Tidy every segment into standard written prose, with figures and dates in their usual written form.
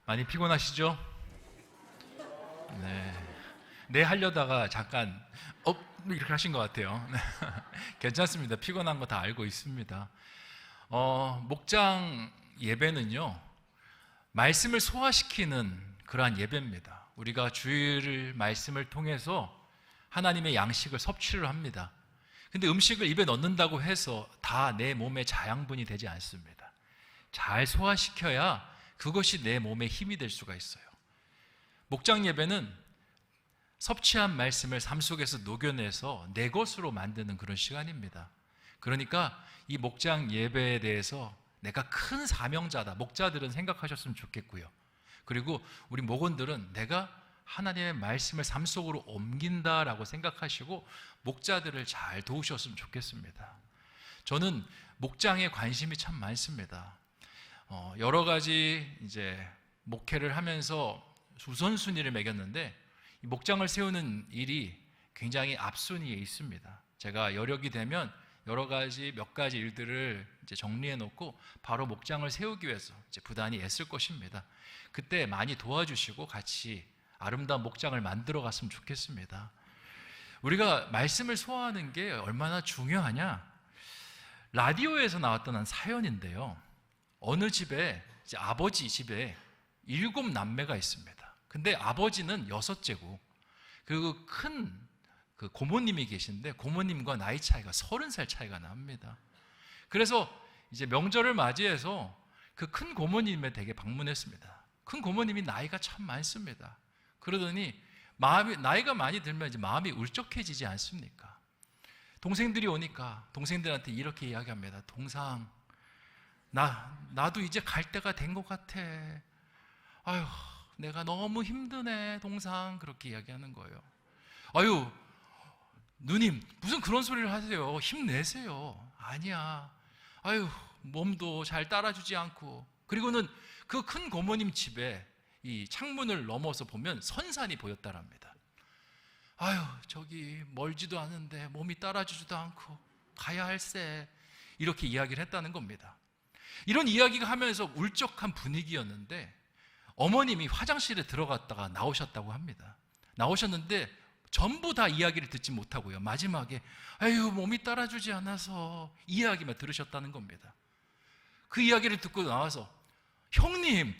많이 피곤하시죠? 네 하려다가 잠깐 이렇게 하신 것 같아요. 괜찮습니다. 피곤한 거 다 알고 있습니다. 목장 예배는요, 말씀을 소화시키는 그러한 예배입니다. 우리가 주일 말씀을 통해서 하나님의 양식을 섭취를 합니다. 근데 음식을 입에 넣는다고 해서 다 내 몸의 자양분이 되지 않습니다. 잘 소화시켜야 그것이 내 몸에 힘이 될 수가 있어요. 목장 예배는 섭취한 말씀을 삶 속에서 녹여내서 내 것으로 만드는 그런 시간입니다. 그러니까 이 목장 예배에 대해서 내가 큰 사명자다, 목자들은 생각하셨으면 좋겠고요. 그리고 우리 목원들은 내가 하나님의 말씀을 삶 속으로 옮긴다라고 생각하시고 목자들을 잘 도우셨으면 좋겠습니다. 저는 목장에 관심이 참 많습니다. 여러 가지 이제 목회를 하면서 우선순위를 매겼는데 이 목장을 세우는 일이 굉장히 앞순위에 있습니다. 제가 여력이 되면 여러 가지 몇 가지 일들을 이제 정리해 놓고 바로 목장을 세우기 위해서 이제 부단히 애쓸 것입니다. 그때 많이 도와주시고 같이 아름다운 목장을 만들어 갔으면 좋겠습니다. 우리가 말씀을 소화하는 게 얼마나 중요하냐? 라디오에서 나왔던 한 사연인데요. 어느 집에 이제 아버지 집에 7 남매가 있습니다. 근데 아버지는 6째고 그 큰 고모님이 계신데 고모님과 나이 차이가 30살 차이가 납니다. 그래서 이제 명절을 맞이해서 그 큰 고모님에 댁에 방문했습니다. 큰 고모님이 나이가 참 많습니다. 그러더니 나이가 많이 들면 이제 마음이 울적해지지 않습니까? 동생들이 오니까 동생들한테 이렇게 이야기합니다. 동상, 나도 이제 갈 때가 된 것 같아. 아유, 내가 너무 힘드네, 동상. 그렇게 이야기하는 거예요. 아유, 누님, 무슨 그런 소리를 하세요? 힘내세요. 아니야. 아유, 몸도 잘 따라주지 않고. 그리고는 그 큰 고모님 집에 이 창문을 넘어서 보면 선산이 보였다랍니다. 아유, 저기 멀지도 않은데 몸이 따라주지도 않고 가야 할세. 이렇게 이야기를 했다는 겁니다. 이런 이야기가 하면서 울적한 분위기였는데 어머님이 화장실에 들어갔다가 나오셨다고 합니다. 나오셨는데 전부 다 이야기를 듣지 못하고요. 마지막에 아유, 몸이 따라주지 않아서 이 이야기만 들으셨다는 겁니다. 그 이야기를 듣고 나와서 형님,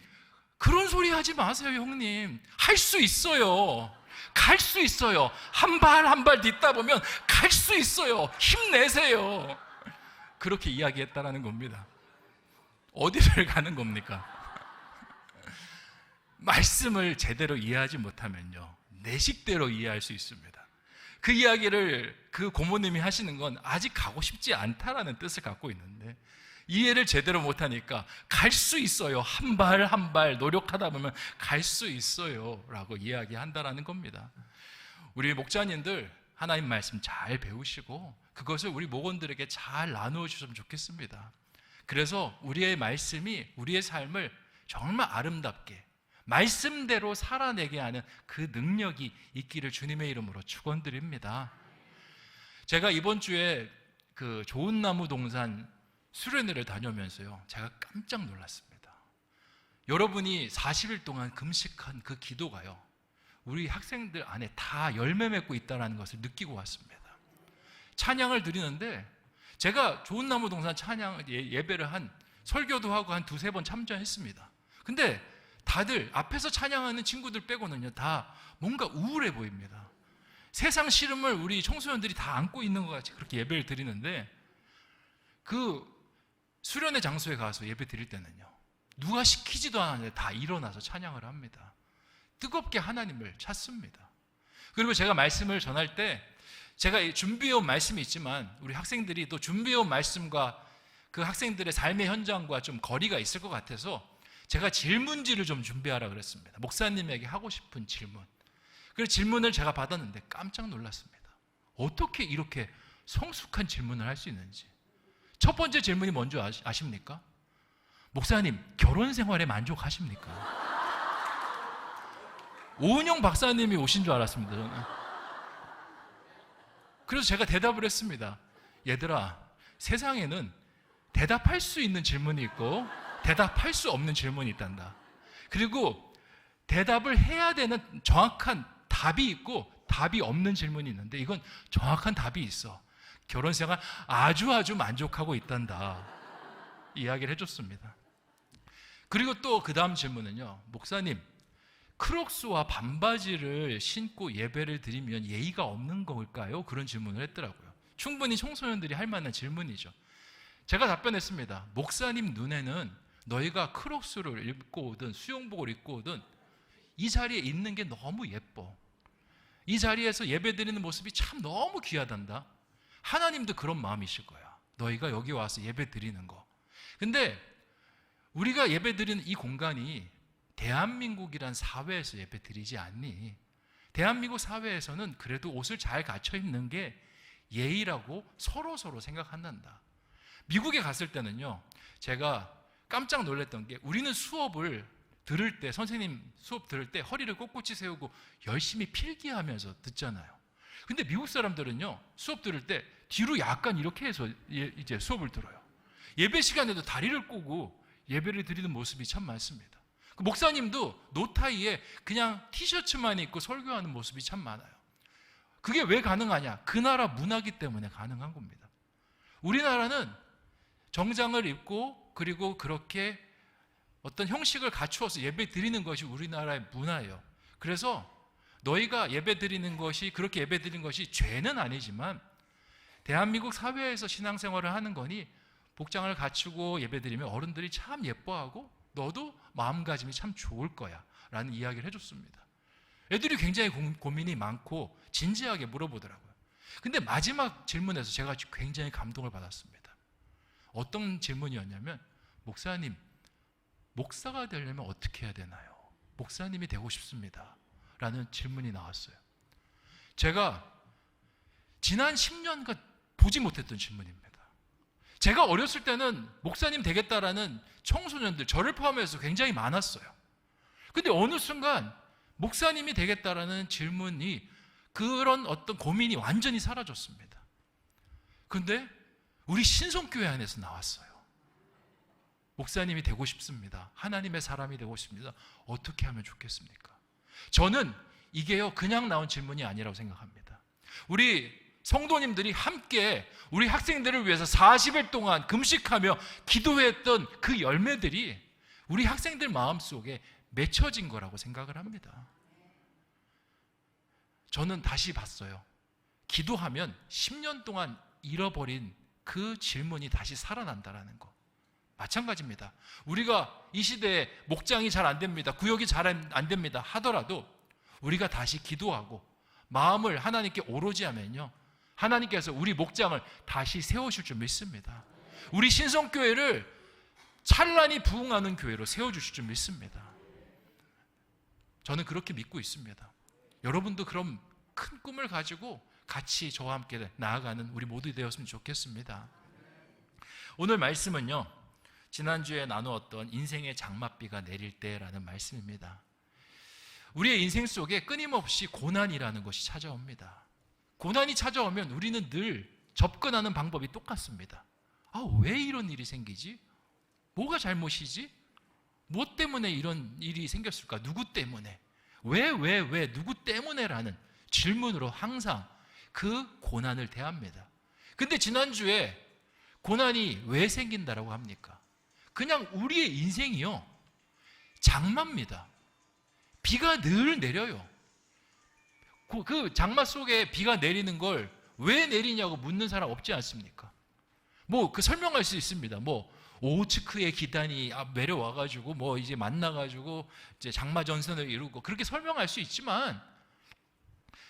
그런 소리 하지 마세요. 형님, 할 수 있어요. 갈 수 있어요. 한 발 한 발 딛다 보면 갈 수 있어요. 힘내세요. 그렇게 이야기했다라는 겁니다. 어디를 가는 겁니까? 말씀을 제대로 이해하지 못하면요, 내 식대로 이해할 수 있습니다. 그 이야기를 그 고모님이 하시는 건 아직 가고 싶지 않다라는 뜻을 갖고 있는데 이해를 제대로 못하니까 갈 수 있어요. 한 발 한 발 노력하다 보면 갈 수 있어요 라고 이야기한다라는 겁니다. 우리 목자님들 하나님 말씀 잘 배우시고 그것을 우리 목원들에게 잘 나누어 주셨으면 좋겠습니다. 그래서 우리의 말씀이 우리의 삶을 정말 아름답게 말씀대로 살아내게 하는 그 능력이 있기를 주님의 이름으로 축원드립니다. 제가 이번 주에 그 좋은 나무 동산 수련회를 다녀오면서요, 제가 깜짝 놀랐습니다. 여러분이 40일 동안 금식한 그 기도가요, 우리 학생들 안에 다 열매 맺고 있다는 것을 느끼고 왔습니다. 찬양을 드리는데 제가 좋은 나무 동산 찬양 예배를 설교도 하고 한 2-3번 참전했습니다. 근데 다들 앞에서 찬양하는 친구들 빼고는요, 다 뭔가 우울해 보입니다. 세상 시름을 우리 청소년들이 다 안고 있는 것 같이 그렇게 예배를 드리는데 그 수련회 장소에 가서 예배 드릴 때는요, 누가 시키지도 않았는데 다 일어나서 찬양을 합니다. 뜨겁게 하나님을 찾습니다. 그리고 제가 말씀을 전할 때 제가 준비해온 말씀이 있지만 우리 학생들이 또 준비해온 말씀과 그 학생들의 삶의 현장과 좀 거리가 있을 것 같아서 제가 질문지를 좀 준비하라 그랬습니다. 목사님에게 하고 싶은 질문. 그래서 질문을 제가 받았는데 깜짝 놀랐습니다. 어떻게 이렇게 성숙한 질문을 할 수 있는지. 첫 번째 질문이 뭔지 아십니까? 목사님, 결혼 생활에 만족하십니까? 오은영 박사님이 오신 줄 알았습니다, 저는. 그래서 제가 대답을 했습니다. 얘들아, 세상에는 대답할 수 있는 질문이 있고 대답할 수 없는 질문이 있단다. 그리고 대답을 해야 되는 정확한 답이 있고 답이 없는 질문이 있는데 이건 정확한 답이 있어. 결혼 생활 아주 만족하고 있단다. 이야기를 해줬습니다. 그리고 또 그 다음 질문은요. 목사님, 크록스와 반바지를 신고 예배를 드리면 예의가 없는 걸까요? 그런 질문을 했더라고요. 충분히 청소년들이 할 만한 질문이죠. 제가 답변했습니다. 목사님 눈에는 너희가 크록스를 입고 오든 수영복을 입고 오든 이 자리에 있는 게 너무 예뻐. 이 자리에서 예배 드리는 모습이 참 너무 귀하단다. 하나님도 그런 마음이실 거야. 너희가 여기 와서 예배 드리는 거. 근데 우리가 예배 드리는 이 공간이 대한민국이란 사회에서 예배 드리지 않니? 대한민국 사회에서는 그래도 옷을 잘 갖춰 입는 게 예의라고 서로 생각한단다. 미국에 갔을 때는요, 제가 깜짝 놀랐던 게 우리는 수업을 들을 때, 선생님 수업 들을 때 허리를 꼿꼿이 세우고 열심히 필기하면서 듣잖아요. 근데 미국 사람들은요, 수업 들을 때 뒤로 약간 이렇게 해서 이제 수업을 들어요. 예배 시간에도 다리를 꼬고 예배를 드리는 모습이 참 많습니다. 그 목사님도 노타이에 그냥 티셔츠만 입고 설교하는 모습이 참 많아요. 그게 왜 가능하냐? 그 나라 문화기 때문에 가능한 겁니다. 우리나라는 정장을 입고 그리고 그렇게 어떤 형식을 갖추어서 예배 드리는 것이 우리나라의 문화예요. 그래서 너희가 예배 드리는 것이, 그렇게 예배 드리는 것이 죄는 아니지만 대한민국 사회에서 신앙생활을 하는 거니 복장을 갖추고 예배 드리면 어른들이 참 예뻐하고 너도 마음가짐이 참 좋을 거야 라는 이야기를 해줬습니다. 애들이 굉장히 고민이 많고 진지하게 물어보더라고요. 근데 마지막 질문에서 제가 굉장히 감동을 받았습니다. 어떤 질문이었냐면, 목사님, 목사가 되려면 어떻게 해야 되나요? 목사님이 되고 싶습니다 라는 질문이 나왔어요. 제가 지난 10년간 보지 못했던 질문입니다. 제가 어렸을 때는 목사님 되겠다라는 청소년들, 저를 포함해서 굉장히 많았어요. 근데 어느 순간 목사님이 되겠다라는 질문이, 그런 어떤 고민이 완전히 사라졌습니다. 근데 우리 신성교회 안에서 나왔어요. 목사님이 되고 싶습니다. 하나님의 사람이 되고 싶습니다. 어떻게 하면 좋겠습니까? 저는 이게요, 그냥 나온 질문이 아니라고 생각합니다. 우리 성도님들이 함께 우리 학생들을 위해서 40일 동안 금식하며 기도했던 그 열매들이 우리 학생들 마음속에 맺혀진 거라고 생각을 합니다. 저는 다시 봤어요. 기도하면 10년 동안 잃어버린 그 질문이 다시 살아난다라는 거. 마찬가지입니다. 우리가 이 시대에 목장이 잘 안 됩니다, 구역이 잘 안 됩니다 하더라도 우리가 다시 기도하고 마음을 하나님께 오로지 하면요, 하나님께서 우리 목장을 다시 세우실 줄 믿습니다. 우리 신성교회를 찬란히 부흥하는 교회로 세워주실 줄 믿습니다. 저는 그렇게 믿고 있습니다. 여러분도 그런 큰 꿈을 가지고 같이 저와 함께 나아가는 우리 모두 되었으면 좋겠습니다. 오늘 말씀은요, 지난주에 나누었던 인생의 장맛비가 내릴 때라는 말씀입니다. 우리의 인생 속에 끊임없이 고난이라는 것이 찾아옵니다. 고난이 찾아오면 우리는 늘 접근하는 방법이 똑같습니다. 왜 이런 일이 생기지? 뭐가 잘못이지? 뭐 때문에 이런 일이 생겼을까? 누구 때문에? 왜? 누구 때문에? 라는 질문으로 항상 그 고난을 대합니다. 근데 지난주에 고난이 왜 생긴다라고 합니까? 그냥 우리의 인생이요, 장마입니다. 비가 늘 내려요. 그 장마 속에 비가 내리는 걸 왜 내리냐고 묻는 사람 없지 않습니까? 그 설명할 수 있습니다. 오호츠크의 기단이 내려와가지고 이제 만나가지고 이제 장마 전선을 이루고, 그렇게 설명할 수 있지만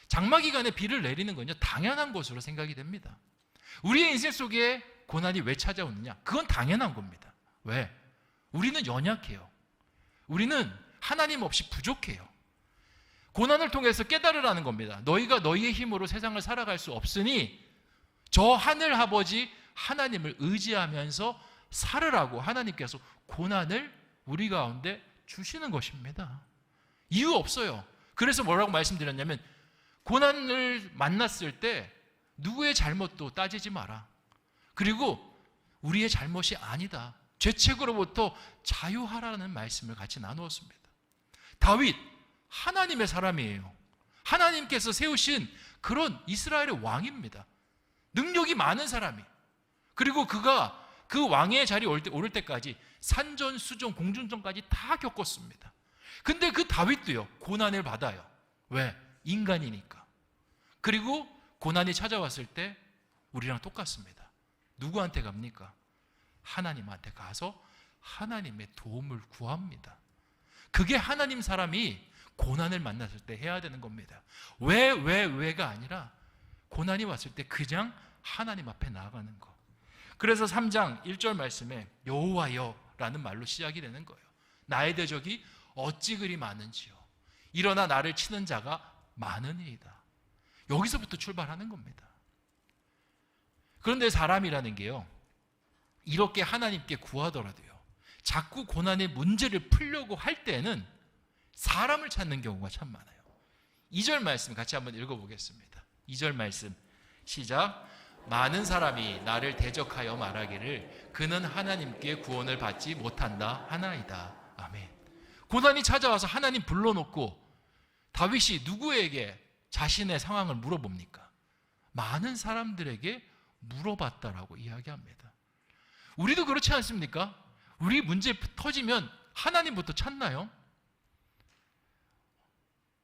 장마 기간에 비를 내리는 건요, 당연한 것으로 생각이 됩니다. 우리의 인생 속에 고난이 왜 찾아오느냐? 그건 당연한 겁니다. 왜? 우리는 연약해요. 우리는 하나님 없이 부족해요. 고난을 통해서 깨달으라는 겁니다. 너희가 너희의 힘으로 세상을 살아갈 수 없으니 저 하늘 아버지 하나님을 의지하면서 살으라고 하나님께서 고난을 우리 가운데 주시는 것입니다. 이유 없어요. 그래서 뭐라고 말씀드렸냐면, 고난을 만났을 때 누구의 잘못도 따지지 마라. 그리고 우리의 잘못이 아니다, 죄책으로부터 자유하라는 말씀을 같이 나누었습니다. 다윗, 하나님의 사람이에요. 하나님께서 세우신 그런 이스라엘의 왕입니다. 능력이 많은 사람이. 그리고 그가 그 왕의 자리에 오를 때까지 산전수전, 공중전까지 다 겪었습니다. 근데 그 다윗도요, 고난을 받아요. 왜? 인간이니까. 그리고 고난이 찾아왔을 때 우리랑 똑같습니다. 누구한테 갑니까? 하나님한테 가서 하나님의 도움을 구합니다. 그게 하나님 사람이 고난을 만났을 때 해야 되는 겁니다. 왜가 아니라 고난이 왔을 때 그냥 하나님 앞에 나아가는 거. 그래서 3장 1절 말씀에 여호와여라는 말로 시작이 되는 거예요. 나의 대적이 어찌 그리 많은지요. 일어나 나를 치는 자가 많으니이다. 여기서부터 출발하는 겁니다. 그런데 사람이라는 게요, 이렇게 하나님께 구하더라도요, 자꾸 고난의 문제를 풀려고 할 때는 사람을 찾는 경우가 참 많아요. 2절 말씀 같이 한번 읽어보겠습니다. 2절 말씀 시작. 많은 사람이 나를 대적하여 말하기를 그는 하나님께 구원을 받지 못한다 하나이다. 아멘. 고난이 찾아와서 하나님 불러놓고 다윗이 누구에게 자신의 상황을 물어봅니까? 많은 사람들에게 물어봤다라고 이야기합니다. 우리도 그렇지 않습니까? 우리 문제 터지면 하나님부터 찾나요?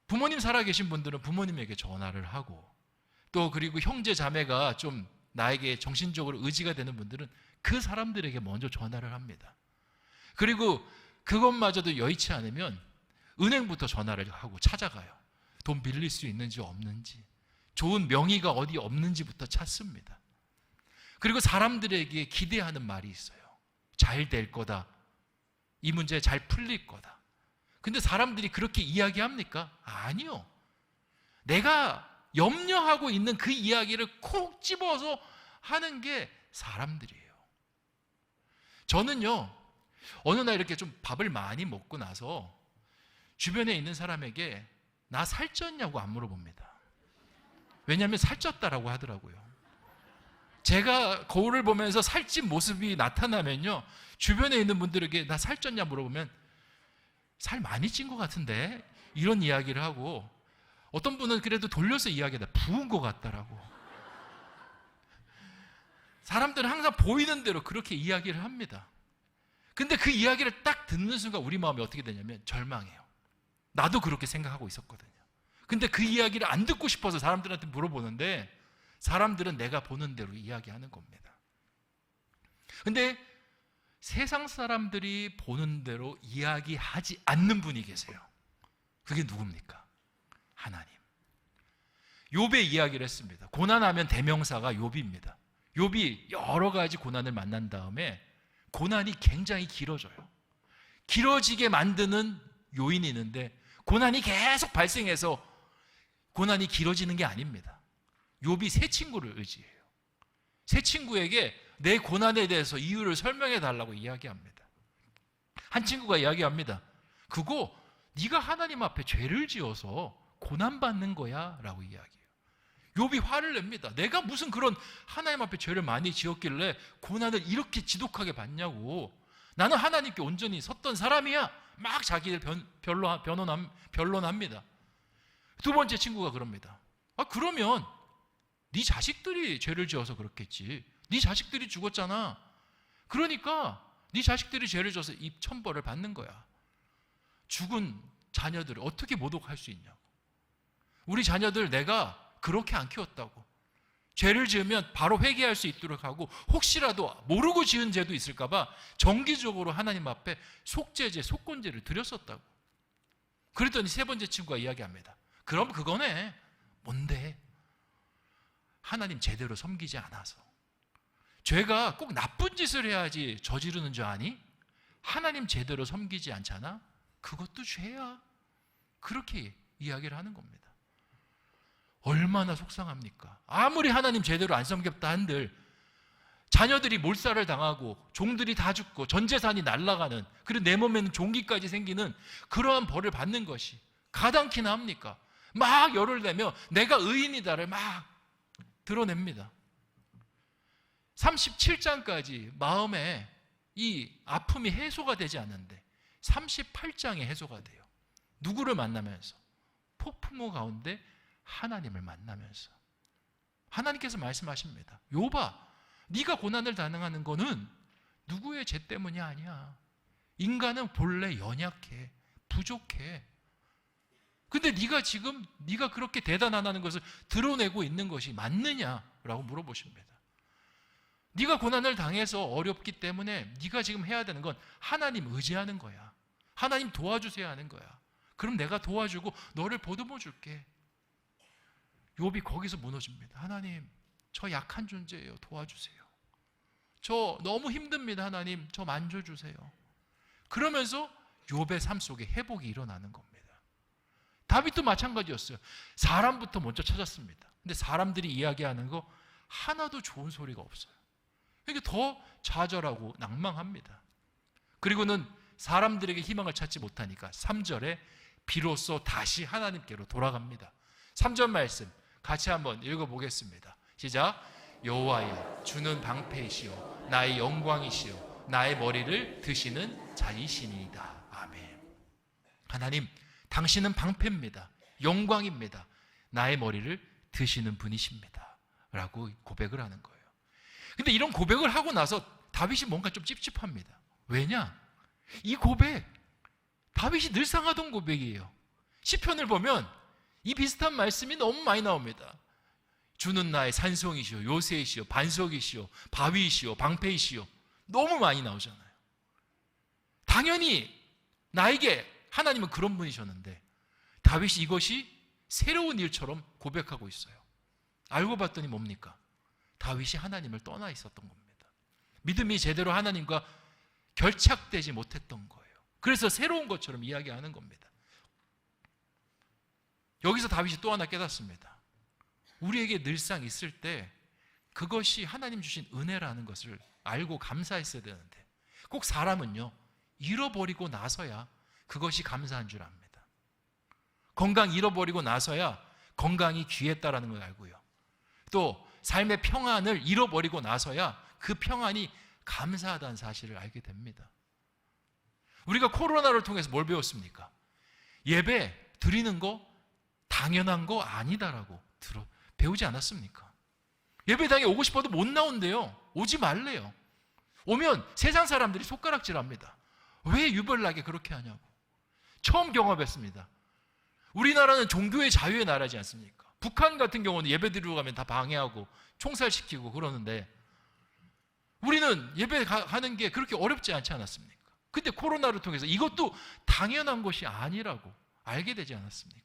부모님 살아계신 분들은 부모님에게 전화를 하고, 또 그리고 형제 자매가 좀 나에게 정신적으로 의지가 되는 분들은 그 사람들에게 먼저 전화를 합니다. 그리고 그것마저도 여의치 않으면 은행부터 전화를 하고 찾아가요. 돈 빌릴 수 있는지 없는지, 좋은 명의가 어디 없는지부터 찾습니다. 그리고 사람들에게 기대하는 말이 있어요. 잘 될 거다. 이 문제 잘 풀릴 거다. 근데 사람들이 그렇게 이야기합니까? 아니요. 내가 염려하고 있는 그 이야기를 콕 집어서 하는 게 사람들이에요. 저는요, 어느 날 이렇게 좀 밥을 많이 먹고 나서 주변에 있는 사람에게 나 살쪘냐고 안 물어봅니다. 왜냐하면 살쪘다라고 하더라고요. 제가 거울을 보면서 살찐 모습이 나타나면요, 주변에 있는 분들에게 나 살쪘냐 물어보면 살 많이 찐 것 같은데 이런 이야기를 하고, 어떤 분은 그래도 돌려서 이야기하다 부은 것 같다라고. 사람들은 항상 보이는 대로 그렇게 이야기를 합니다. 근데 그 이야기를 딱 듣는 순간 우리 마음이 어떻게 되냐면 절망해요. 나도 그렇게 생각하고 있었거든요. 근데 그 이야기를 안 듣고 싶어서 사람들한테 물어보는데 사람들은 내가 보는 대로 이야기하는 겁니다. 근데 세상 사람들이 보는 대로 이야기하지 않는 분이 계세요. 그게 누굽니까? 하나님. 욥의 이야기를 했습니다. 고난하면 대명사가 욥입니다. 욥이 여러 가지 고난을 만난 다음에 고난이 굉장히 길어져요. 길어지게 만드는 요인이 있는데 고난이 계속 발생해서 고난이 길어지는 게 아닙니다. 욥이 세 친구를 의지해요. 세 친구에게 내 고난에 대해서 이유를 설명해 달라고 이야기합니다. 한 친구가 이야기합니다. 그거 네가 하나님 앞에 죄를 지어서 고난받는 거야 라고 이야기해요. 욥이 화를 냅니다. 내가 무슨 그런 하나님 앞에 죄를 많이 지었길래 고난을 이렇게 지독하게 받냐고. 나는 하나님께 온전히 섰던 사람이야. 막 자기를 변론합니다. 두 번째 친구가 그럽니다. 그러면 네 자식들이 죄를 지어서 그렇겠지. 네 자식들이 죽었잖아. 그러니까 네 자식들이 죄를 져서 이 천벌을 받는 거야. 죽은 자녀들을 어떻게 모독할 수 있냐고. 우리 자녀들 내가 그렇게 안 키웠다고. 죄를 지으면 바로 회개할 수 있도록 하고, 혹시라도 모르고 지은 죄도 있을까 봐 정기적으로 하나님 앞에 속죄제, 속건제를 드렸었다고. 그랬더니 세 번째 친구가 이야기합니다. 그럼 그거네. 뭔데? 하나님 제대로 섬기지 않아서. 죄가 꼭 나쁜 짓을 해야지 저지르는 줄 아니? 하나님 제대로 섬기지 않잖아? 그것도 죄야. 그렇게 이야기를 하는 겁니다. 얼마나 속상합니까? 아무리 하나님 제대로 안 섬겼다 한들 자녀들이 몰살을 당하고 종들이 다 죽고 전 재산이 날아가는, 그리고 내 몸에는 종기까지 생기는 그러한 벌을 받는 것이 가당키나 합니까? 막 열을 내며 내가 의인이다를 막 드러냅니다. 37장까지 마음에 이 아픔이 해소가 되지 않는데 38장에 해소가 돼요. 누구를 만나면서? 폭풍우 가운데 하나님을 만나면서. 하나님께서 말씀하십니다. 욥아, 네가 고난을 당하는 거는 누구의 죄 때문이 아니야. 인간은 본래 연약해, 부족해. 근데 네가 그렇게 대단하다는 것을 드러내고 있는 것이 맞느냐라고 물어보십니다. 네가 고난을 당해서 어렵기 때문에 네가 지금 해야 되는 건 하나님 의지하는 거야. 하나님 도와주세요 하는 거야. 그럼 내가 도와주고 너를 보듬어 줄게. 욥이 거기서 무너집니다. 하나님, 저 약한 존재예요. 도와주세요. 저 너무 힘듭니다. 하나님, 저 만져주세요. 그러면서 욥의 삶 속에 회복이 일어나는 겁니다. 다윗도 마찬가지였어요. 사람부터 먼저 찾았습니다. 근데 사람들이 이야기하는 거 하나도 좋은 소리가 없어요. 그러니까 더 좌절하고 낭망합니다. 그리고는 사람들에게 희망을 찾지 못하니까 3절에 비로소 다시 하나님께로 돌아갑니다. 3절 말씀 같이 한번 읽어보겠습니다. 시작. 여호와여, 주는 방패이시오 나의 영광이시오 나의 머리를 드시는 자이시니이다. 아멘. 하나님, 당신은 방패입니다. 영광입니다. 나의 머리를 드시는 분이십니다. 라고 고백을 하는 거예요. 근데 이런 고백을 하고 나서 다윗이 뭔가 좀 찝찝합니다. 왜냐? 이 고백, 다윗이 늘상 하던 고백이에요. 시편을 보면 이 비슷한 말씀이 너무 많이 나옵니다. 주는 나의 산성이시오, 요새이시오, 반석이시오, 바위이시오, 방패이시오. 너무 많이 나오잖아요. 당연히 나에게 하나님은 그런 분이셨는데 다윗이 이것이 새로운 일처럼 고백하고 있어요. 알고 봤더니 뭡니까? 다윗이 하나님을 떠나 있었던 겁니다. 믿음이 제대로 하나님과 결착되지 못했던 거예요. 그래서 새로운 것처럼 이야기하는 겁니다. 여기서 다윗이 또 하나 깨닫습니다. 우리에게 늘상 있을 때 그것이 하나님 주신 은혜라는 것을 알고 감사했어야 되는데 꼭 사람은요, 잃어버리고 나서야 그것이 감사한 줄 압니다. 건강 잃어버리고 나서야 건강이 귀했다라는 걸 알고요. 또 삶의 평안을 잃어버리고 나서야 그 평안이 감사하다는 사실을 알게 됩니다. 우리가 코로나를 통해서 뭘 배웠습니까? 예배 드리는 거 당연한 거 아니다라고 배우지 않았습니까? 예배당에 오고 싶어도 못 나온대요. 오지 말래요. 오면 세상 사람들이 손가락질합니다. 왜 유별나게 그렇게 하냐고. 처음 경험했습니다. 우리나라는 종교의 자유의 나라지 않습니까? 북한 같은 경우는 예배 드리러 가면 다 방해하고 총살시키고 그러는데 우리는 예배 가는 게 그렇게 어렵지 않지 않았습니까? 근데 코로나를 통해서 이것도 당연한 것이 아니라고 알게 되지 않았습니까?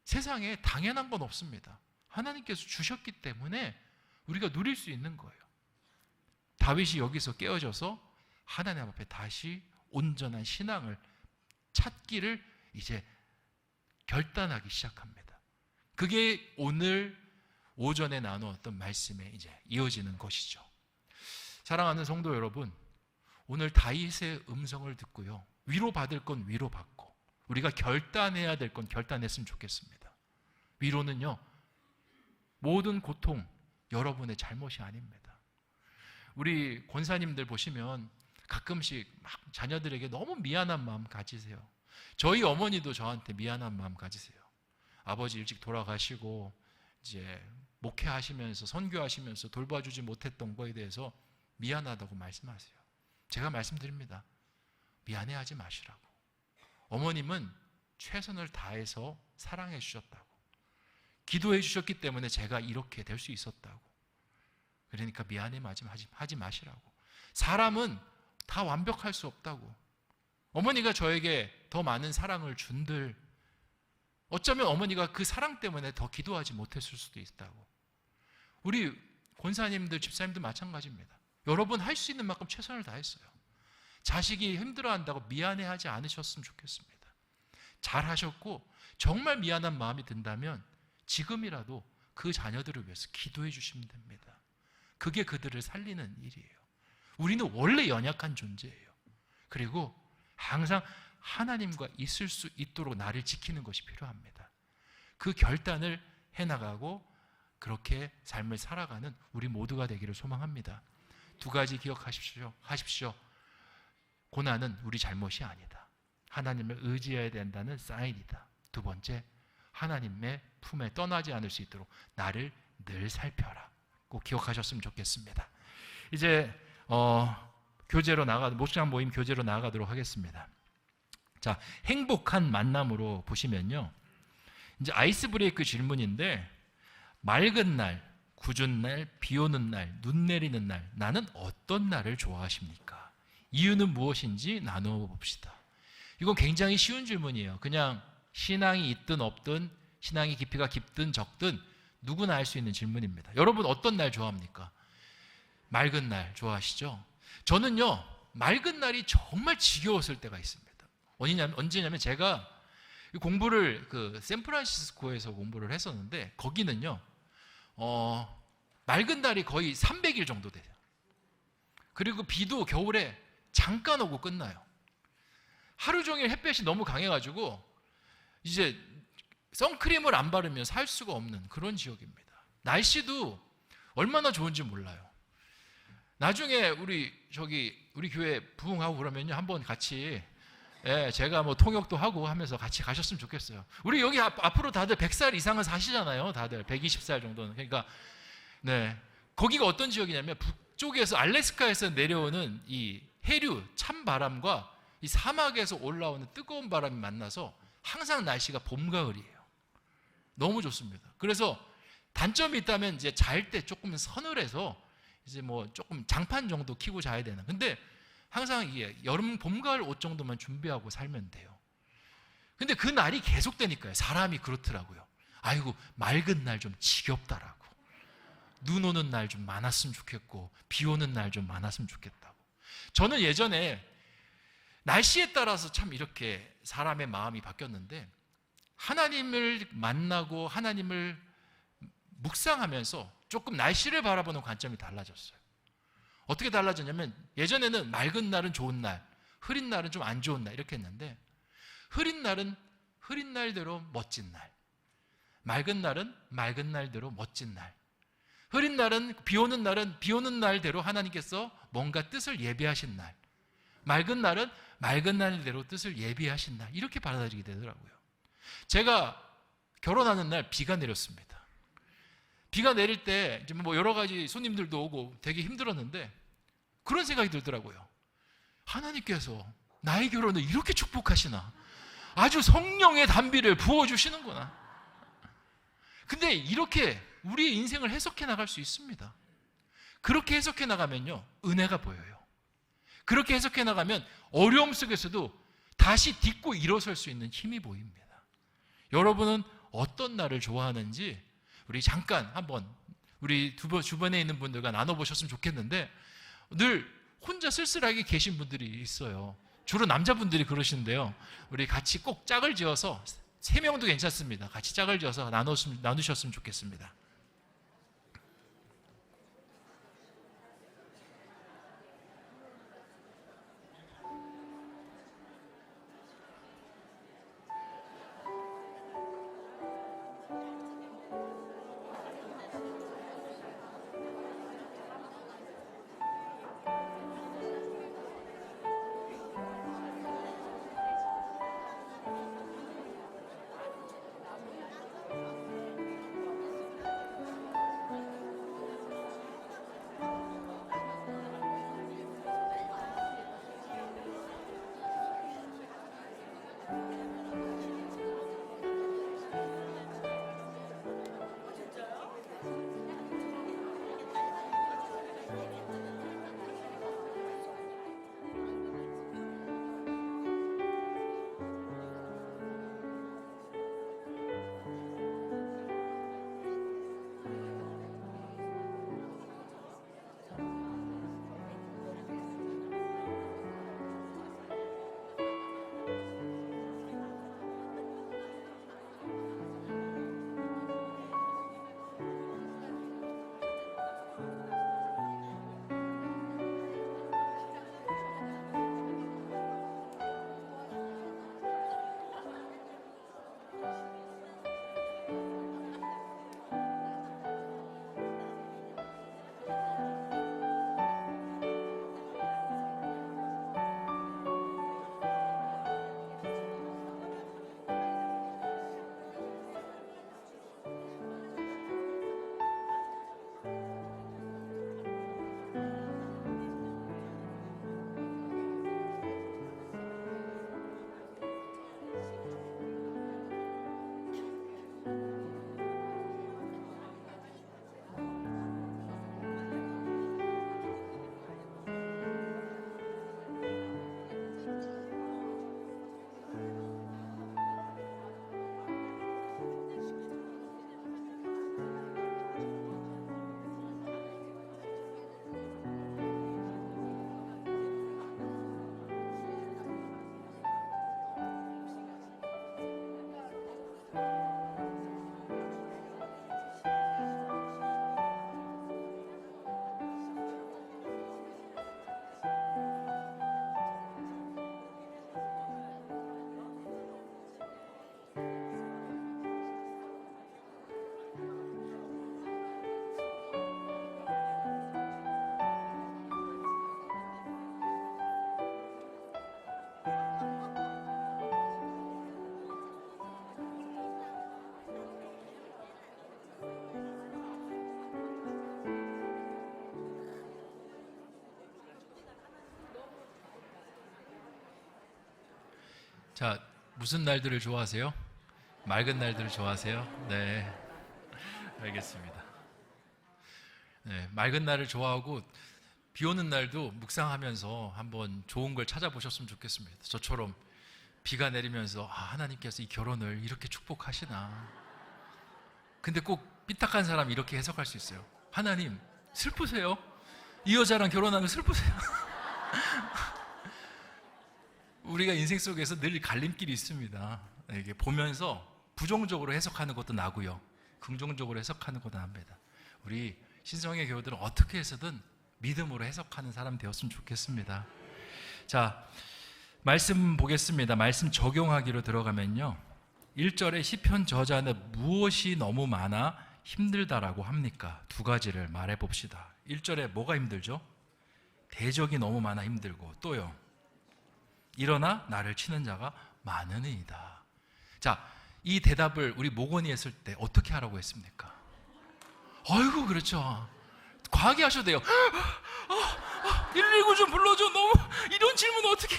세상에 당연한 건 없습니다. 하나님께서 주셨기 때문에 우리가 누릴 수 있는 거예요. 다윗이 여기서 깨어져서 하나님 앞에 다시 온전한 신앙을 찾기를 이제 결단하기 시작합니다. 그게 오늘 오전에 나누었던 말씀에 이제 이어지는 것이죠. 사랑하는 성도 여러분, 오늘 다윗의 음성을 듣고요, 위로받을 건 위로받고 우리가 결단해야 될 건 결단했으면 좋겠습니다. 위로는요, 모든 고통 여러분의 잘못이 아닙니다. 우리 권사님들 보시면 가끔씩 막 자녀들에게 너무 미안한 마음 가지세요. 저희 어머니도 저한테 미안한 마음 가지세요. 아버지 일찍 돌아가시고 이제 목회하시면서 선교하시면서 돌봐주지 못했던 거에 대해서 미안하다고 말씀하세요. 제가 말씀드립니다. 미안해하지 마시라고. 어머님은 최선을 다해서 사랑해 주셨다고. 기도해 주셨기 때문에 제가 이렇게 될 수 있었다고. 그러니까 미안해하지 마시라고. 사람은 다 완벽할 수 없다고. 어머니가 저에게 더 많은 사랑을 준들 어쩌면 어머니가 그 사랑 때문에 더 기도하지 못했을 수도 있다고. 우리 권사님들, 집사님들 마찬가지입니다. 여러분 할 수 있는 만큼 최선을 다했어요. 자식이 힘들어한다고 미안해하지 않으셨으면 좋겠습니다. 잘하셨고 정말 미안한 마음이 든다면 지금이라도 그 자녀들을 위해서 기도해 주시면 됩니다. 그게 그들을 살리는 일이에요. 우리는 원래 연약한 존재예요. 그리고 항상 하나님과 있을 수 있도록 나를 지키는 것이 필요합니다. 그 결단을 해나가고 그렇게 삶을 살아가는 우리 모두가 되기를 소망합니다. 두 가지 기억하십시오. 고난은 우리 잘못이 아니다. 하나님을 의지해야 된다는 사인이다. 두 번째, 하나님의 품에 떠나지 않을 수 있도록 나를 늘 살펴라. 꼭 기억하셨으면 좋겠습니다. 이제 교제로 목장 모임 교제로 나아가도록 하겠습니다. 자, 행복한 만남으로 보시면요, 이제 아이스 브레이크 질문인데, 맑은 날, 궂은 날, 비 오는 날, 눈 내리는 날, 나는 어떤 날을 좋아하십니까? 이유는 무엇인지 나누어 봅시다. 이건 굉장히 쉬운 질문이에요. 그냥 신앙이 있든 없든, 신앙의 깊이가 깊든 적든 누구나 할 수 있는 질문입니다. 여러분 어떤 날 좋아합니까? 맑은 날 좋아하시죠? 저는요, 맑은 날이 정말 지겨웠을 때가 있습니다. 언제냐면 제가 공부를 샌프란시스코에서 공부를 했었는데, 거기는요 맑은 날이 거의 300일 정도 돼요. 그리고 비도 겨울에 잠깐 오고 끝나요. 하루 종일 햇볕이 너무 강해가지고 이제 선크림을 안 바르면 살 수가 없는 그런 지역입니다. 날씨도 얼마나 좋은지 몰라요. 나중에 우리 교회 부흥하고 그러면요, 한번 같이, 제가 뭐 통역도 하고 하면서 같이 가셨으면 좋겠어요. 우리 여기 앞으로 다들 100살 이상은 사시잖아요. 다들 120살 정도는. 그러니까 거기가 어떤 지역이냐면, 북쪽에서 알래스카에서 내려오는 이 해류 찬바람과 이 사막에서 올라오는 뜨거운 바람이 만나서 항상 날씨가 봄 가을이에요. 너무 좋습니다. 그래서 단점이 있다면 이제 잘 때 조금 서늘해서 이제 뭐 조금 장판 정도 키고 자야 되나. 근데 항상 이게 여름, 봄, 가을 옷 정도만 준비하고 살면 돼요. 근데 그 날이 계속되니까요. 사람이 그렇더라고요. 아이고, 맑은 날 좀 지겹다라고. 눈 오는 날 좀 많았으면 좋겠고, 비 오는 날 좀 많았으면 좋겠다고. 저는 예전에 날씨에 따라서 참 이렇게 사람의 마음이 바뀌었는데, 하나님을 만나고 하나님을 묵상하면서 조금 날씨를 바라보는 관점이 달라졌어요. 어떻게 달라졌냐면, 예전에는 맑은 날은 좋은 날, 흐린 날은 좀 안 좋은 날 이렇게 했는데, 흐린 날은 흐린 날대로 멋진 날, 맑은 날은 맑은 날대로 멋진 날, 흐린 날은, 비 오는 날은 비 오는 날대로 하나님께서 뭔가 뜻을 예비하신 날, 맑은 날은 맑은 날대로 뜻을 예비하신 날, 이렇게 받아들이게 되더라고요. 제가 결혼하는 날 비가 내렸습니다. 비가 내릴 때 이제 뭐 여러 가지 손님들도 오고 되게 힘들었는데, 그런 생각이 들더라고요. 하나님께서 나의 결혼을 이렇게 축복하시나? 아주 성령의 단비를 부어주시는구나. 근데 이렇게 우리의 인생을 해석해 나갈 수 있습니다. 그렇게 해석해 나가면요, 은혜가 보여요. 그렇게 해석해 나가면 어려움 속에서도 다시 딛고 일어설 수 있는 힘이 보입니다. 여러분은 어떤 날을 좋아하는지 우리 잠깐 한번 우리 주변에 있는 분들과 나눠보셨으면 좋겠는데, 늘 혼자 쓸쓸하게 계신 분들이 있어요. 주로 남자분들이 그러시는데요, 우리 같이 꼭 짝을 지어서, 3명도 괜찮습니다. 같이 짝을 지어서 나누셨으면 좋겠습니다. 자, 무슨 날들을 좋아하세요? 맑은 날들을 좋아하세요? 네, 알겠습니다. 네, 맑은 날을 좋아하고 비 오는 날도 묵상하면서 한번 좋은 걸 찾아보셨으면 좋겠습니다. 저처럼 비가 내리면서 하나님께서 이 결혼을 이렇게 축복하시나. 근데 꼭 삐딱한 사람이 이렇게 해석할 수 있어요. 하나님, 슬프세요? 이 여자랑 결혼하면 슬프세요? 우리가 인생 속에서 늘 갈림길이 있습니다. 이게 보면서 부정적으로 해석하는 것도 나고요, 긍정적으로 해석하는 것도 납니다. 우리 신성의 교우들은 어떻게 해서든 믿음으로 해석하는 사람 되었으면 좋겠습니다. 자, 말씀 보겠습니다. 말씀 적용하기로 들어가면요, 1절에 시편 저자는 무엇이 너무 많아 힘들다라고 합니까? 두 가지를 말해 봅시다. 1절에 뭐가 힘들죠? 대적이 너무 많아 힘들고, 또요, 일어나 나를 치는 자가 많으니이다. 자, 이 대답을 우리 모건이 했을 때 어떻게 하라고 했습니까? 아이고, 그렇죠. 과하게 하셔도 돼요. 119 좀 불러줘. 너무 이런 질문 어떻게,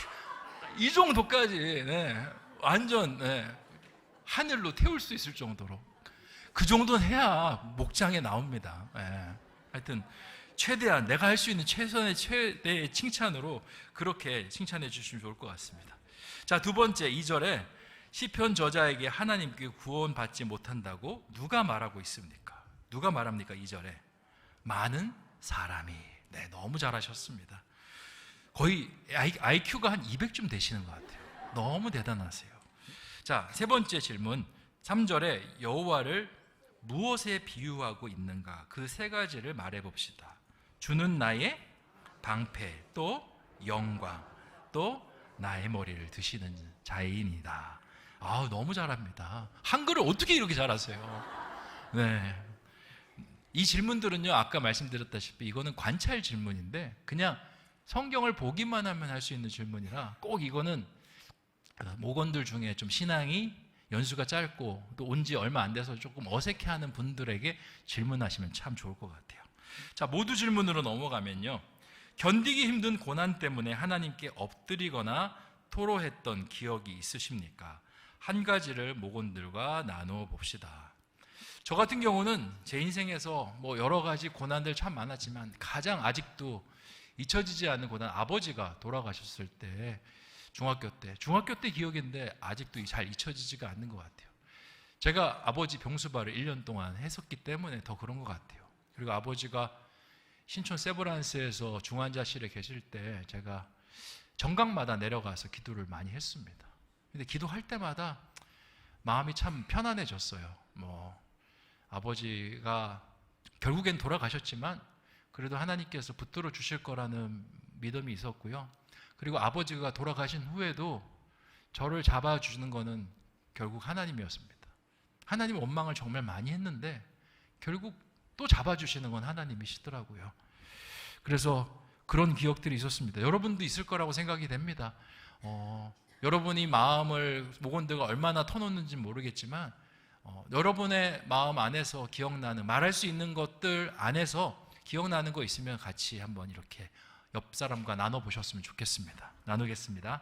이 정도까지, 네, 완전, 네, 하늘로 태울 수 있을 정도로 그 정도는 해야 목장에 나옵니다. 네. 하여튼 최대한 내가 할 수 있는 최대의 칭찬으로 그렇게 칭찬해 주시면 좋을 것 같습니다. 자, 두 번째 2절에 시편 저자에게 하나님께 구원받지 못한다고 누가 말하고 있습니까? 누가 말합니까? 2절에 많은 사람이. 네, 너무 잘하셨습니다. 거의 IQ가 한 200쯤 되시는 것 같아요. 너무 대단하세요. 자, 세 번째 질문 3절에 여호와를 무엇에 비유하고 있는가? 그 세 가지를 말해 봅시다. 주는 나의 방패, 또 영광, 또 나의 머리를 드시는 자인이다. 너무 잘합니다. 한글을 어떻게 이렇게 잘하세요? 네. 이 질문들은요, 아까 말씀드렸다시피 이거는 관찰 질문인데 그냥 성경을 보기만 하면 할 수 있는 질문이라, 꼭 이거는 모건들 중에 좀 신앙이 연수가 짧고 또 온 지 얼마 안 돼서 조금 어색해하는 분들에게 질문하시면 참 좋을 것 같아요. 자, 모두 질문으로 넘어가면요, 견디기 힘든 고난 때문에 하나님께 엎드리거나 토로했던 기억이 있으십니까? 한 가지를 모건들과 나누어 봅시다. 저 같은 경우는 제 인생에서 여러 가지 고난들 참 많았지만 가장 아직도 잊혀지지 않는 고난, 아버지가 돌아가셨을 때, 중학교 때 기억인데 아직도 잘 잊혀지지가 않는 것 같아요. 제가 아버지 병수발을 1년 동안 했었기 때문에 더 그런 것 같아요. 그리고 아버지가 신촌 세브란스에서 중환자실에 계실 때 제가 정각마다 내려가서 기도를 많이 했습니다. 근데 기도할 때마다 마음이 참 편안해졌어요. 아버지가 결국엔 돌아가셨지만 그래도 하나님께서 붙들어 주실 거라는 믿음이 있었고요. 그리고 아버지가 돌아가신 후에도 저를 잡아주는 거는 결국 하나님이었습니다. 하나님 원망을 정말 많이 했는데 결국 또 잡아주시는 건 하나님이시더라고요. 그래서 그런 기억들이 있었습니다. 여러분도 있을 거라고 생각이 됩니다. 여러분이 마음을 모건들과 얼마나 터놓는지 모르겠지만 여러분의 마음 안에서 기억나는, 말할 수 있는 것들 안에서 기억나는 거 있으면 같이 한번 이렇게 옆 사람과 나눠보셨으면 좋겠습니다. 나누겠습니다.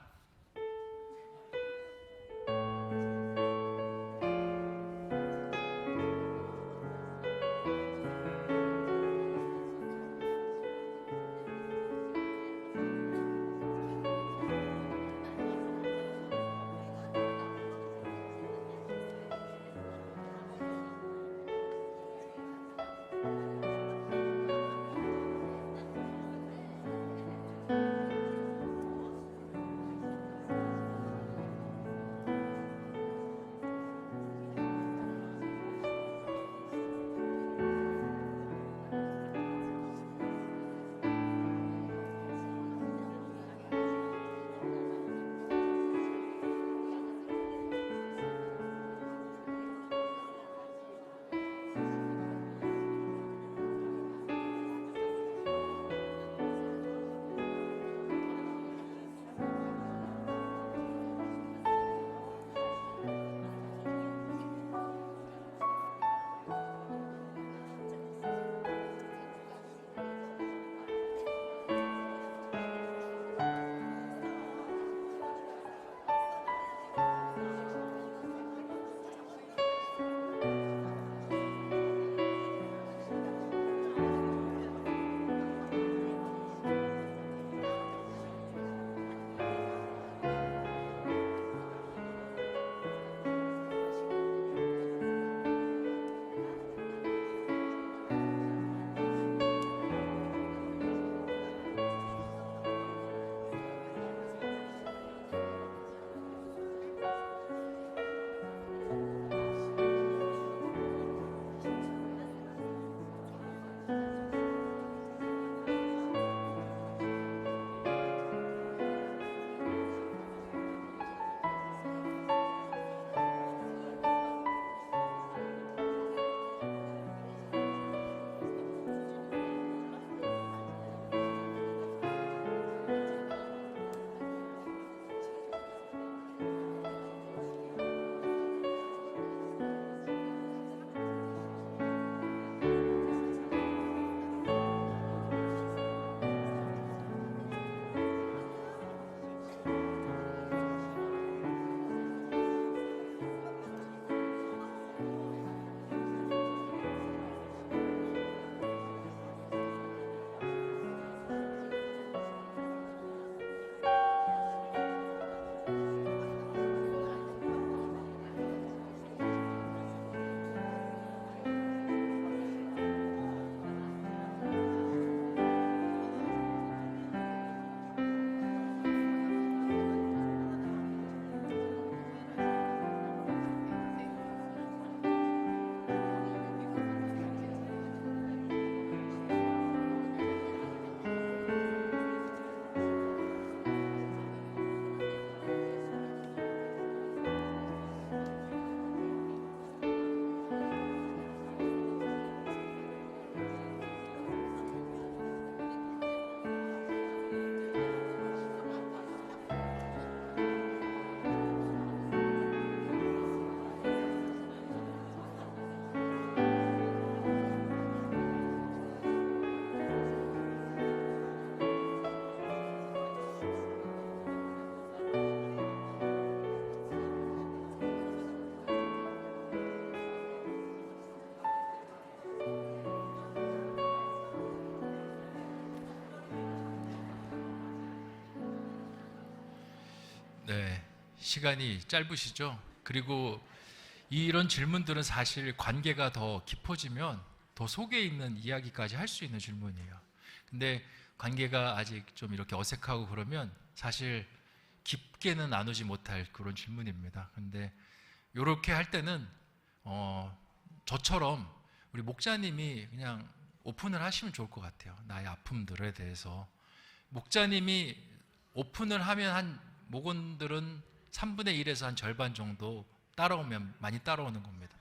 네, 시간이 짧으시죠? 그리고 이런 질문들은 사실 관계가 더 깊어지면 더 속에 있는 이야기까지 할 수 있는 질문이에요. 근데 관계가 아직 좀 이렇게 어색하고 그러면 사실 깊게는 나누지 못할 그런 질문입니다. 근데 이렇게 할 때는 저처럼 우리 목자님이 그냥 오픈을 하시면 좋을 것 같아요. 나의 아픔들에 대해서. 목자님이 오픈을 하면 한 목원들은 3분의 1에서 한 절반 정도 따라오면 많이 따라오는 겁니다.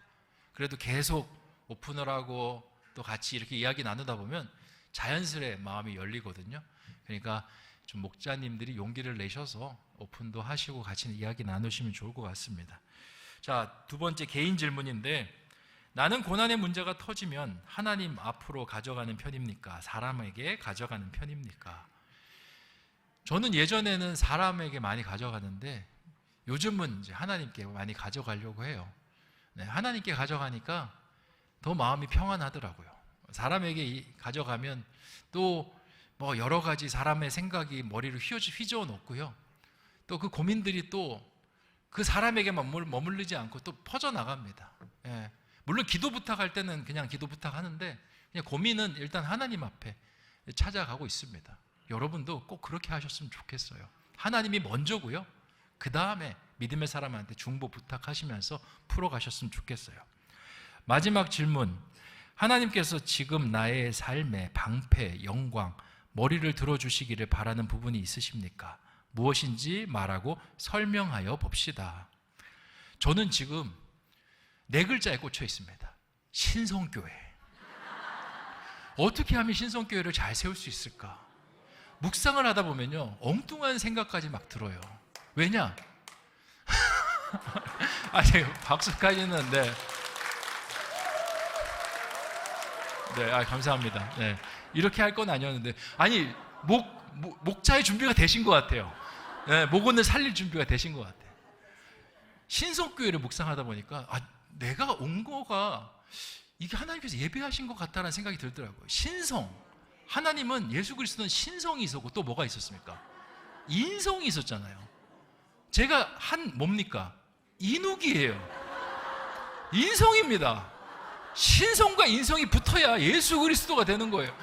그래도 계속 오픈을 하고 또 같이 이렇게 이야기 나누다 보면 자연스레 마음이 열리거든요. 그러니까 좀 목자님들이 용기를 내셔서 오픈도 하시고 같이 이야기 나누시면 좋을 것 같습니다. 자, 두 번째 개인 질문인데, 나는 고난의 문제가 터지면 하나님 앞으로 가져가는 편입니까? 사람에게 가져가는 편입니까? 저는 예전에는 사람에게 많이 가져가는데 요즘은 이제 하나님께 많이 가져가려고 해요. 네, 하나님께 가져가니까 더 마음이 평안하더라고요. 사람에게 가져가면 또 뭐 여러 가지 사람의 생각이 머리를 휘저어 놓고요. 또 그 고민들이 또 그 사람에게만 머물르지 않고 또 퍼져나갑니다. 예. 물론 기도 부탁할 때는 그냥 기도 부탁하는데 그냥 고민은 일단 하나님 앞에 찾아가고 있습니다. 여러분도 꼭 그렇게 하셨으면 좋겠어요. 하나님이 먼저고요. 그 다음에 믿음의 사람한테 중보 부탁하시면서 풀어가셨으면 좋겠어요. 마지막 질문. 하나님께서 지금 나의 삶의 방패, 영광, 머리를 들어주시기를 바라는 부분이 있으십니까? 무엇인지 말하고 설명하여 봅시다. 저는 지금 4글자에 꽂혀 있습니다. 신성교회. 어떻게 하면 신성교회를 잘 세울 수 있을까? 묵상을 하다 보면요, 엉뚱한 생각까지 막 들어요. 왜냐? 아니, 박수까지는, 네. 네, 감사합니다. 네. 이렇게 할 건 아니었는데, 아니, 목자의 준비가 되신 것 같아요. 네, 목원을 살릴 준비가 되신 것 같아요. 신성교회를 묵상하다 보니까, 내가 온 거가 이게 하나님께서 예배하신 것 같다는 생각이 들더라고요. 신성. 하나님은 예수 그리스도는 신성이 있었고 또 뭐가 있었습니까? 인성이 있었잖아요. 제가 뭡니까? 인욱이에요. 인성입니다. 신성과 인성이 붙어야 예수 그리스도가 되는 거예요.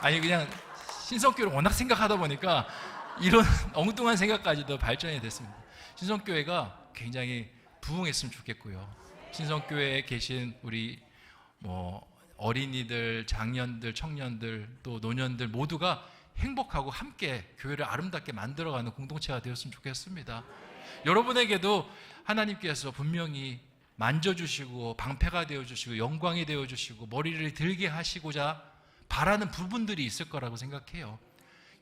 아니 그냥 신성교회를 워낙 생각하다 보니까 이런 엉뚱한 생각까지도 발전이 됐습니다. 신성교회가 굉장히 부흥했으면 좋겠고요. 신성교회에 계신 우리 어린이들, 장년들, 청년들, 또 노년들 모두가 행복하고 함께 교회를 아름답게 만들어가는 공동체가 되었으면 좋겠습니다. 여러분에게도 하나님께서 분명히 만져주시고 방패가 되어주시고 영광이 되어주시고 머리를 들게 하시고자 바라는 부분들이 있을 거라고 생각해요.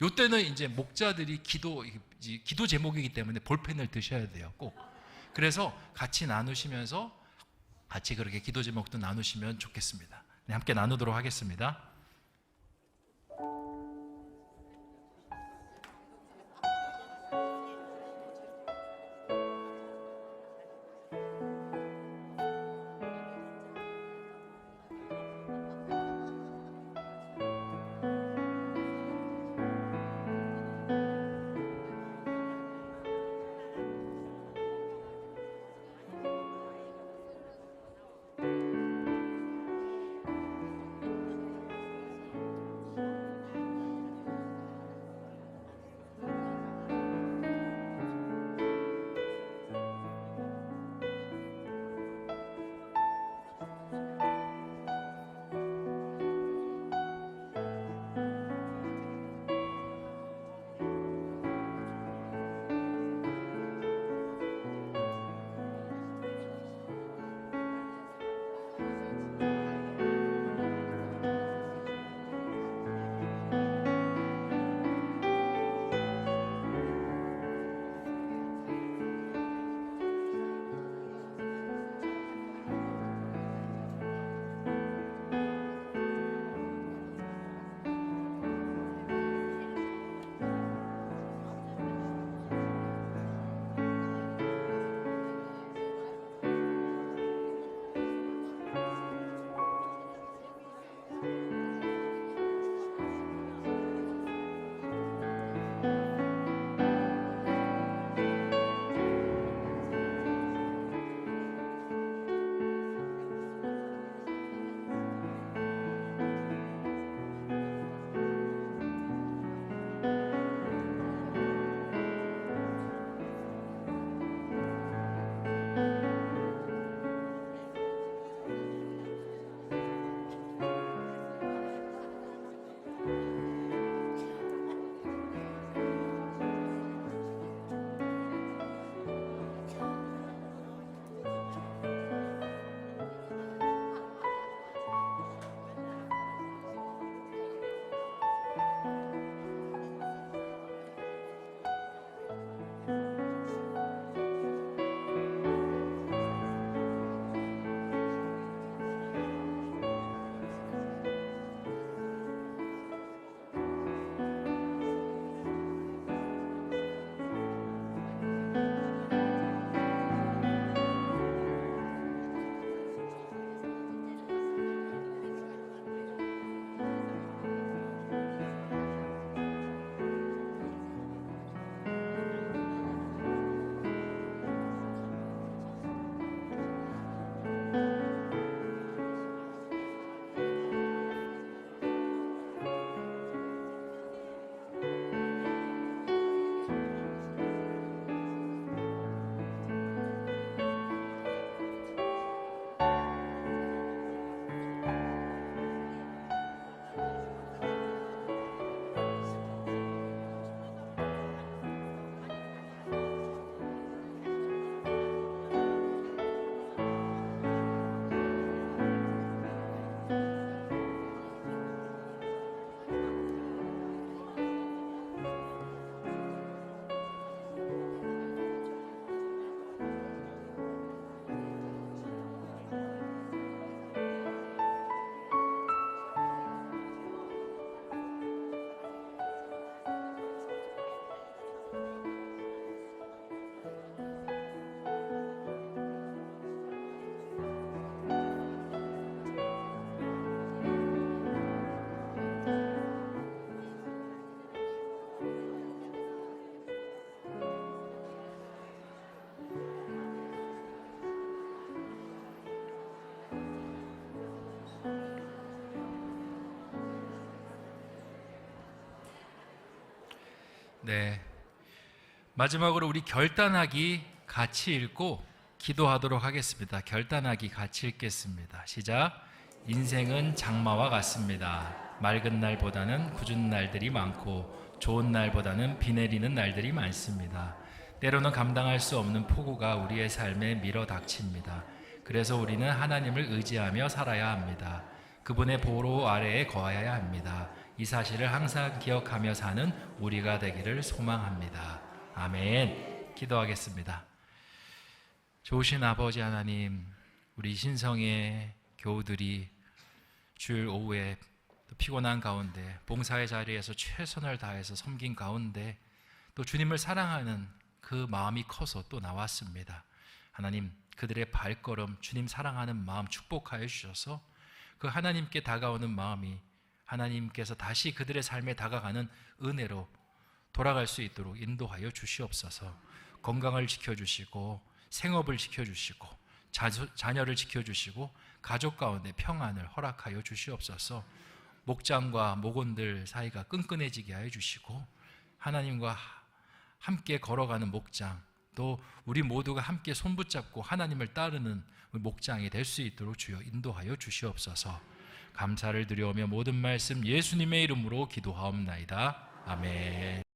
이때는 이제 목자들이 기도 제목이기 때문에 볼펜을 드셔야 돼요. 꼭. 그래서 같이 나누시면서 같이 그렇게 기도 제목도 나누시면 좋겠습니다. 네, 함께 나누도록 하겠습니다. 네. 마지막으로 우리 결단하기 같이 읽고 기도하도록 하겠습니다. 결단하기 같이 읽겠습니다. 시작. 인생은 장마와 같습니다. 맑은 날보다는 궂은 날들이 많고 좋은 날보다는 비 내리는 날들이 많습니다. 때로는 감당할 수 없는 폭우가 우리의 삶에 밀어닥칩니다. 그래서 우리는 하나님을 의지하며 살아야 합니다. 그분의 보호 아래에 거하여야 합니다. 이 사실을 항상 기억하며 사는 우리가 되기를 소망합니다. 아멘. 기도하겠습니다. 좋으신 아버지 하나님, 우리 신성의 교우들이 주일 오후에 피곤한 가운데 봉사의 자리에서 최선을 다해서 섬긴 가운데 또 주님을 사랑하는 그 마음이 커서 또 나왔습니다. 하나님, 그들의 발걸음 주님 사랑하는 마음 축복하여 주셔서 그 하나님께 다가오는 마음이 하나님께서 다시 그들의 삶에 다가가는 은혜로 돌아갈 수 있도록 인도하여 주시옵소서. 건강을 지켜주시고 생업을 지켜주시고 자녀를 지켜주시고 가족 가운데 평안을 허락하여 주시옵소서. 목장과 목원들 사이가 끈끈해지게 하여 주시고 하나님과 함께 걸어가는 목장, 또 우리 모두가 함께 손붙잡고 하나님을 따르는 목장이 될 수 있도록 주여 인도하여 주시옵소서. 감사를 드려오며 모든 말씀 예수님의 이름으로 기도하옵나이다. 아멘.